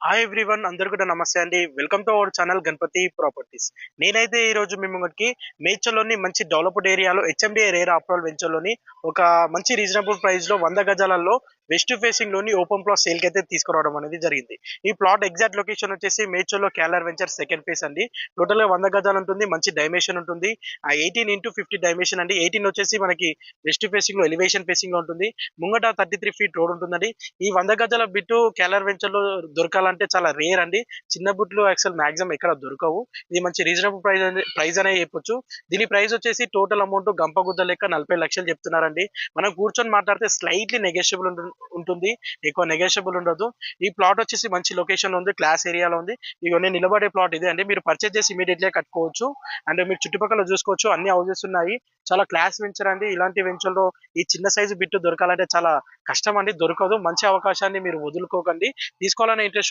Hi everyone, అందరు కూడా నమస్తే అండి. Welcome to our channel Ganapathi Properties. నేనైతే ఈ రోజు మీ ముంగటికి మేడ్చల్లోని మంచి డెవలప్డ్ ఏరియాలో హెచ్ఎండిఏ రేరా అప్రూవల్ వెంచర్లోని ఒక మంచి రీజనబుల్ ప్రైస్ లో 100 గజాలలో వెస్ట్ ఫేసింగ్ లోని ఓపెన్ ప్లాట్ సేల్ కి అయితే తీసుకురావడం అనేది జరిగింది. ఈ ప్లాట్ ఎగ్జాక్ట్ లొకేషన్ వచ్చేసి మేడ్చల్లో క్యాలర్ వెంచర్ సెకండ్ ఫేస్ అండి. టోటల్ గా 100 గజాలు ఉంటుంది. మంచి డైమెన్షన్ ఉంటుంది. ఆ 18x50 డైమెన్షన్ అండి. 18 వచ్చేసి మనకి వెస్ట్ ఫేసింగ్ లో ఎలివేషన్ ఫేసింగ్ లో ఉంటుంది. ముంగట 33 ఫీట్ రోడ్ ఉంటుందండి. ఈ 100 గజాల బిట్టు క్యాలర్ వెంచర్ లో దొరకాలంటే చాలా రేర్ అండి. చిన్న బుట్లు యాక్చువల్ మాక్సిమం ఎక్కడ దొరకవు. ఇది మంచి రీజనబుల్ ప్రైస్ అనే చెప్పొచ్చు. దీని ప్రైస్ వచ్చేసి టోటల్ అమౌంట్ గంపగుద్ద లెక్క 40 లక్షలు చెప్తున్నారండి. మనం కూర్చొని మాట్లాడితే స్లైట్లీ నెగోషియబుల్ ఉంటుంది. ఎక్కువ నెగోషియబుల్ ఉండదు. ఈ ప్లాట్ వచ్చేసి మంచి లొకేషన్ ఉంది, క్లాస్ ఏరియాలో ఉంది. ఇవన్నీ నిలబడే ప్లాట్ ఇదే అండి. మీరు పర్చేజ్ చేసి ఇమీడియట్లీ కట్టుకోవచ్చు. అండ్ మీరు చుట్టుపక్కల చూసుకోవచ్చు, అన్ని హౌసెస్ ఉన్నాయి. చాలా క్లాస్ వెంచర్ అండి. ఇలాంటి వెంచర్ లో ఈ చిన్న సైజు బిట్టు దొరకాలంటే చాలా కష్టం అండి. దొరకదు. మంచి అవకాశాన్ని మీరు వదులుకోకండి. తీసుకోవాలనే ఇంట్రెస్ట్